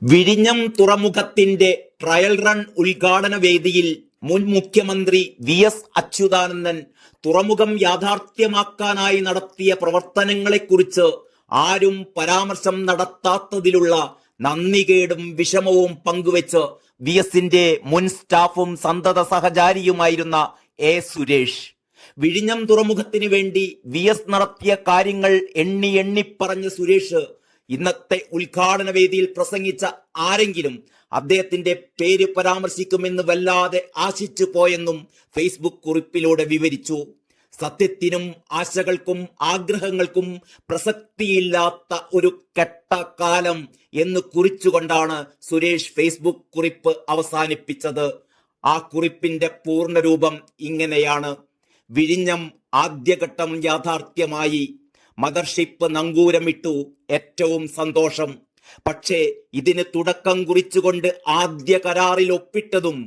വിഴിഞ്ഞം തുറമുഖത്തിന്റെ trial run ഉദ്ഘാടന വേദിയിൽ മുൻ മുഖ്യമന്ത്രി വി.എസ്. അച്യുതാനന്ദൻ തുറമുഖം യാഥാർത്ഥ്യമാക്കാനായി നടത്തിയ പ്രവർത്തനങ്ങളെക്കുറിച്ച് ആരും പരാമർശം നടത്താത്തതിലുള്ള നന്ദികേടും വിഷമവും പങ്കുവെച്ച് വി.എസിന്റെ മുൻ സ്റ്റാഫും സന്തത സഹചാരിയുമായിരുന്ന എ. സുരേഷ് വിഴിഞ്ഞം തുറമുഖത്തിന് വേണ്ടി വി.എസ്. നടത്തിയ കാര്യങ്ങൾ എണ്ണി പറഞ്ഞ സുരേഷ് ഇന്നത്തെ ഉദ്ഘാടന വേദിയിൽ പ്രസംഗിച്ച ആരെങ്കിലും അദ്ദേഹത്തിന്റെ പേര് പരാമർശിക്കുമെന്ന് വല്ലാതെ ആശിച്ചു പോയെന്നും ഫേസ്ബുക്ക് കുറിപ്പിലൂടെ വിവരിച്ചു. സത്യത്തിനും ആശകൾക്കും ആഗ്രഹങ്ങൾക്കും പ്രസക്തിയില്ലാത്ത ഒരു കെട്ടകാലം എന്ന് കുറിച്ചുകൊണ്ടാണ് സുരേഷ് ഫേസ്ബുക്ക് കുറിപ്പ് അവസാനിപ്പിച്ചത്. ആ കുറിപ്പിന്റെ പൂർണ്ണരൂപം ഇങ്ങനെയാണ്: വിഴിഞ്ഞം ആദ്യഘട്ടം യാഥാർത്ഥ്യമായി, മദർഷിപ്പ് നങ്കൂരമിട്ടു, ഏറ്റവും സന്തോഷം. പക്ഷേ ഇതിന് തുടക്കം കുറിച്ചുകൊണ്ട് ആദ്യ കരാറിൽ ഒപ്പിട്ടതും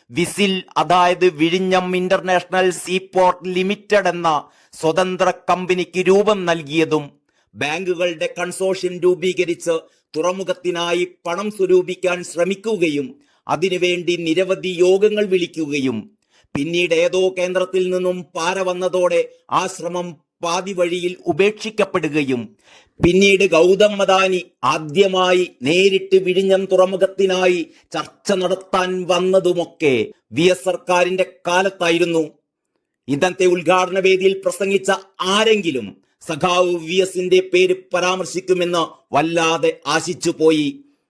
വിസിൽ, അതായത് വിഴിഞ്ഞം ഇന്റർനാഷണൽ സീപോർട്ട് ലിമിറ്റഡ് എന്ന സ്വതന്ത്ര കമ്പനിക്ക് രൂപം നൽകിയതും ബാങ്കുകളുടെ കൺസോർഷ്യം രൂപീകരിച്ച് തുറമുഖത്തിനായി പണം സ്വരൂപിക്കാൻ ശ്രമിക്കുകയും അതിനുവേണ്ടി നിരവധി യോഗങ്ങൾ വിളിക്കുകയും പിന്നീട് ഏതോ കേന്ദ്രത്തിൽ നിന്നും പാര വന്നതോടെ ആ ശ്രമം പാതി വഴിയിൽ ഉപേക്ഷിക്കപ്പെടുകയും പിന്നീട് ഗൗതം അദാനി ആദ്യമായി നേരിട്ട് വിഴിഞ്ഞം തുറമുഖത്തിനായി ചർച്ച നടത്താൻ വന്നതുമൊക്കെ വി.എസ്. സർക്കാരിന്റെ കാലത്തായിരുന്നു. ഇന്നത്തെ ഉദ്ഘാടന വേദിയിൽ പ്രസംഗിച്ച ആരെങ്കിലും സഖാവ് വി.എസിന്റെ പേര് പരാമർശിക്കുമെന്ന് വല്ലാതെ ആശിച്ചുപോയി.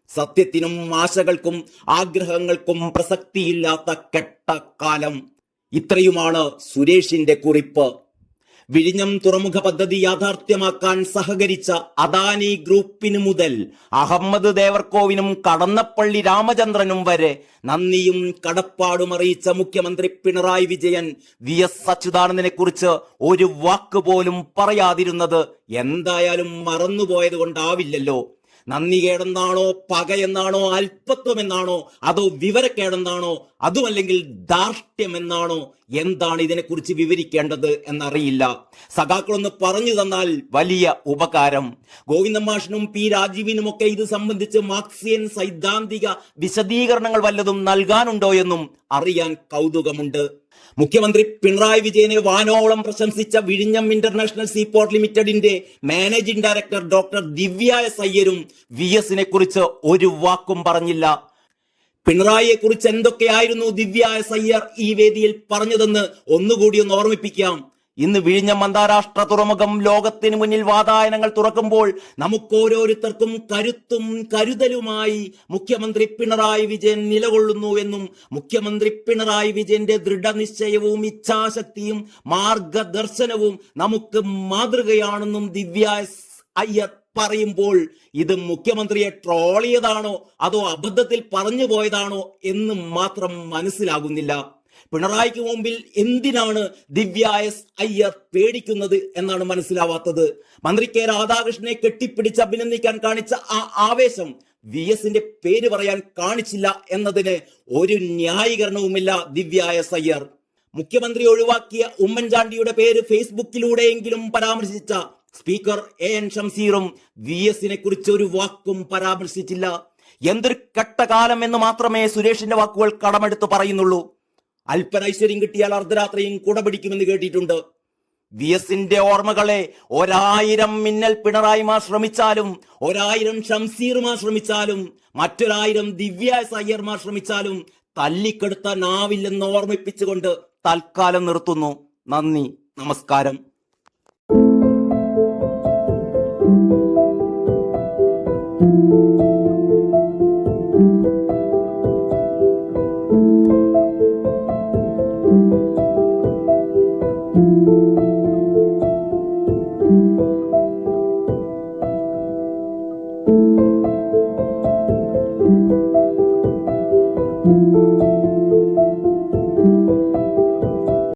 സത്യത്തിനും ആശകൾക്കും ആഗ്രഹങ്ങൾക്കും പ്രസക്തിയില്ലാത്ത കെട്ടകാലം. ഇത്രയുമാണ് സുരേഷിന്റെ കുറിപ്പ്. വിഴിഞ്ഞം തുറമുഖ പദ്ധതി യാഥാർത്ഥ്യമാക്കാൻ സഹകരിച്ച അദാനി ഗ്രൂപ്പിന് മുതൽ അഹമ്മദ് ദേവർകോവിനും കടന്നപ്പള്ളി രാമചന്ദ്രനും വരെ നന്ദിയും കടപ്പാടും അറിയിച്ച മുഖ്യമന്ത്രി പിണറായി വിജയൻ വി.എസ്. അച്യുതാനന്ദനെ കുറിച്ച് ഒരു വാക്ക് പോലും പറയാതിരുന്നത് എന്തായാലും മറന്നുപോയത് കൊണ്ടാവില്ലല്ലോ. നന്ദികേടെന്നാണോ, പകയെന്നാണോ, അല്പത്വമെന്നാണോ, അതോ വിവരക്കേടെന്നാണോ, അതുമല്ലെങ്കിൽ ധാർഷ്ട്യമെന്നാണോ, എന്താണ് ഇതിനെക്കുറിച്ച് വിവരിക്കേണ്ടത് എന്നറിയില്ല. സഖാക്കളൊന്ന് പറഞ്ഞു തന്നാൽ വലിയ ഉപകാരം. ഗോവിന്ദൻ മാഷിനും പി. രാജീവിനുമൊക്കെ ഇത് സംബന്ധിച്ച് മാർക്സിയൻ സൈദ്ധാന്തിക വിശദീകരണങ്ങൾ വല്ലതും നൽകാനുണ്ടോ എന്നും അറിയാൻ കൗതുകമുണ്ട്. മുഖ്യമന്ത്രി പിണറായി വിജയനെ വാനോളം പ്രശംസിച്ച വിഴിഞ്ഞം ഇന്റർനാഷണൽ സീപോർട്ട് ലിമിറ്റഡിന്റെ മാനേജിംഗ് ഡയറക്ടർ ഡോക്ടർ ദിവ്യ എസ്. അയ്യരും വി.എസിനെ കുറിച്ച് ഒരു വാക്കും പറഞ്ഞില്ല. പിണറായിയെ കുറിച്ച് എന്തൊക്കെയായിരുന്നു ദിവ്യ എസ്. അയ്യർ ഈ വേദിയിൽ പറഞ്ഞതെന്ന് ഒന്നുകൂടി ഒന്ന് ഓർമ്മിപ്പിക്കാം. ഇന്ന് വിഴിഞ്ഞം അന്താരാഷ്ട്ര തുറമുഖം ലോകത്തിന് മുന്നിൽ വാതായനങ്ങൾ തുറക്കുമ്പോൾ നമുക്കോരോരുത്തർക്കും കരുത്തും കരുതലുമായി മുഖ്യമന്ത്രി പിണറായി വിജയൻ നിലകൊള്ളുന്നു എന്നും മുഖ്യമന്ത്രി പിണറായി വിജയന്റെ ദൃഢനിശ്ചയവും ഇച്ഛാശക്തിയും മാർഗദർശനവും നമുക്ക് മാതൃകയാണെന്നും ദിവ്യ എസ്. അയ്യർ പറയുമ്പോൾ ഇത് മുഖ്യമന്ത്രിയെ ട്രോളിയതാണോ അതോ അബദ്ധത്തിൽ പറഞ്ഞു പോയതാണോ എന്ന് മാത്രം മനസ്സിലാകുന്നില്ല. പിണറായിക്ക് മുമ്പിൽ എന്തിനാണ് ദിവ്യ എസ്. അയ്യർ പേടിക്കുന്നത് എന്നാണ് മനസ്സിലാവാത്തത്. മന്ത്രി കെ. രാധാകൃഷ്ണനെ കെട്ടിപ്പിടിച്ച് അഭിനന്ദിക്കാൻ കാണിച്ച ആ ആവേശം വി.എസിന്റെ പേര് പറയാൻ കാണിച്ചില്ല എന്നതിന് ഒരു ന്യായീകരണവുമില്ല ദിവ്യ എസ്. അയ്യർ. മുഖ്യമന്ത്രി ഒഴിവാക്കിയ ഉമ്മൻചാണ്ടിയുടെ പേര് ഫേസ്ബുക്കിലൂടെയെങ്കിലും പരാമർശിച്ച സ്പീക്കർ എ.എൻ. ഷംസീറും വി.എസിനെ കുറിച്ച് ഒരു വാക്കും പരാമർശിച്ചില്ല. എന്തൊരു കെട്ടകാലം എന്ന് മാത്രമേ സുരേഷിന്റെ വാക്കുകൾ കടമെടുത്ത് പറയുന്നുള്ളൂ. അല്പനൈശ്വര്യം കിട്ടിയാൽ അർദ്ധരാത്രിയും കുട പിടിക്കുമെന്ന് കേട്ടിട്ടുണ്ട്. വി.എസിന്റെ ഓർമ്മകളെ 1000 മിന്നൽ പിണറായിമാർ ശ്രമിച്ചാലും, 1000 ഷംസീർമാർ ശ്രമിച്ചാലും, മറ്റൊരായിരം ദിവ്യ എസ്. അയ്യർമാർ ശ്രമിച്ചാലും തല്ലിക്കെടുത്താനാവില്ലെന്ന് ഓർമ്മിപ്പിച്ചുകൊണ്ട് തൽക്കാലം നിർത്തുന്നു. നന്ദി, നമസ്കാരം.